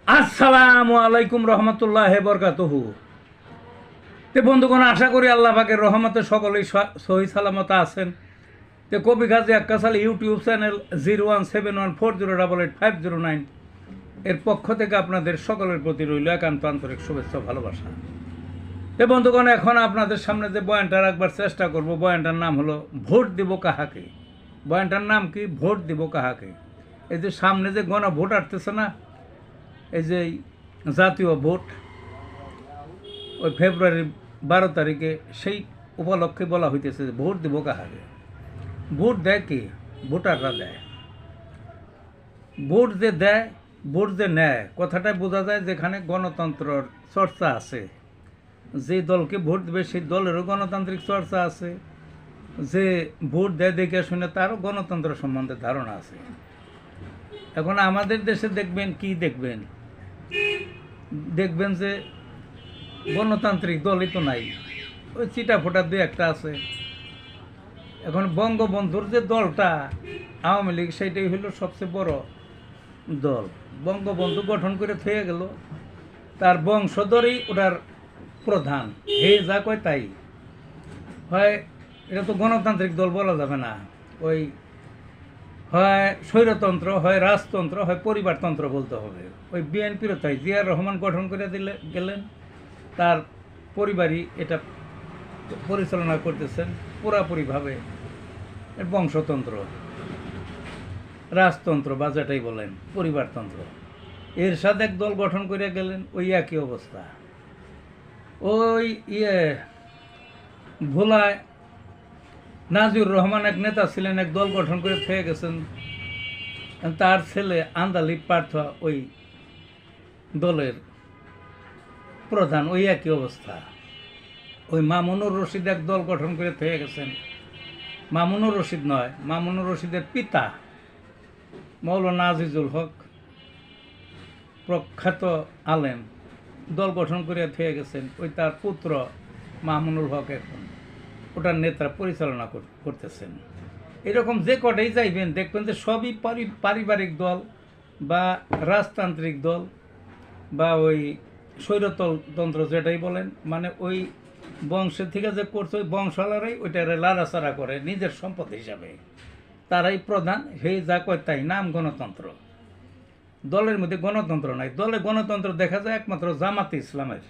আসসালামু আলাইকুম রহমতুল্লাহ বরকাতুহু। তে বন্ধুগণ, আশা করি আল্লাহ পাকের রহমতে সকলেই সহি সালামত আছেন। তে কবি গাজী আক্কাস আলী ইউটিউব চ্যানেল 017140885009 এর পক্ষ থেকে আপনাদের সকলের প্রতি রইল একান্ত আন্তরিক শুভেচ্ছা ভালোবাসা। তে বন্ধুগণ, এখন আপনাদের সামনে যে বয়ানটা রাখবার চেষ্টা করব, বয়ানটার নাম হলো ভোট দিব কাহাকে। বয়ানটার নাম কি? ভোট দিব কাহাকে। এই যে সামনে যে গণভোট আসতেছে না, এই যে জাতীয় ভোট, ওই ফেব্রুয়ারি 12 তারিখে, সেই উপলক্ষে বলা হইতেছে যে ভোট দিব কাহাকে। ভোট দেয় কি? ভোটাররা দেয়। ভোট যে দেয়, ভোট যে নেয়, কথাটাই বোঝা যায় যেখানে গণতন্ত্রের চর্চা আছে। যে দলকে ভোট দেবে সেই দলেরও গণতান্ত্রিক চর্চা আছে। যে ভোট দেয় দেখে শুনে তারও গণতন্ত্র সম্বন্ধে ধারণা আছে। এখন আমাদের দেশে দেখবেন কি দেখবেন, দেখবেন যে গণতান্ত্রিক দলই তো নাই, ওই চিটা ফোটা দুই একটা আছে। এখন বঙ্গবন্ধুর যে দলটা আওয়ামী লীগ, সেইটাই হলো সবচেয়ে বড় দল। বঙ্গবন্ধু গঠন করে থয়ে গেল, তার বংশধরই ওটার প্রধান। হে যা কয় তাই হয়। এটা তো গণতান্ত্রিক দল বলা যাবে না। ওই হয় স্বৈরতন্ত্র, হয় রাজতন্ত্র, হয় পরিবারতন্ত্র বলতে হবে। ওই বিএনপিরও তাই। জিয়ার রহমান গঠন করে গেলেন, তার পরিবারই এটা পরিচালনা করতেছেন পুরাপুরিভাবে। বংশতন্ত্র, রাজতন্ত্র বা যেটাই বলেন, পরিবারতন্ত্র। এর সাথে এক দল গঠন করে গেলেন, ওই একই অবস্থা। ওই ভোলায় নাজিউর রহমান এক নেতা ছিলেন, এক দল গঠন করে থেকে গেছেন, তার ছেলে আন্দালিব পার্থ ওই দলের প্রধান। ওই একই অবস্থা। ওই মামুনুর রশিদ এক দল গঠন করে থেকে গেছেন। মামুনুর রশিদ নয়, মামুনুর রশিদের পিতা মৌলানা আজিজুল হক, প্রখ্যাত আলেম, দল গঠন করে থেকে গেছেন। ওই তার পুত্র মামুনুল হক এখন ওটার নেতা পরিচালনা করতেছেন। এরকম যে কটাই যাইবেন দেখবেন যে সবই পারিবারিক দল বা রাজতান্ত্রিক দল বা ওই স্বৈরতন্ত্র যেটাই বলেন, মানে ওই বংশের থেকে যে করছে ওই বংশালারাই ওইটারে লাড়াচাড়া করে নিজের সম্পদ হিসাবে। তারাই প্রধান, সেই যা কয় তাই। নাম গণতন্ত্র। দলের মধ্যে গণতন্ত্র নাই। দলে গণতন্ত্র দেখা যায় একমাত্র জামাতে ইসলামের।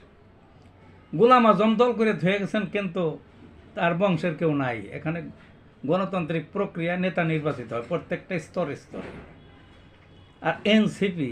গোলাম আজম দল করে ধুয়ে গেছেন, কিন্তু তার বংশের কেউ নাই। এখানে গণতান্ত্রিক প্রক্রিয়া, নেতা নির্বাচিত হয় প্রত্যেকটা স্তরে স্তরে। আর এনসিপি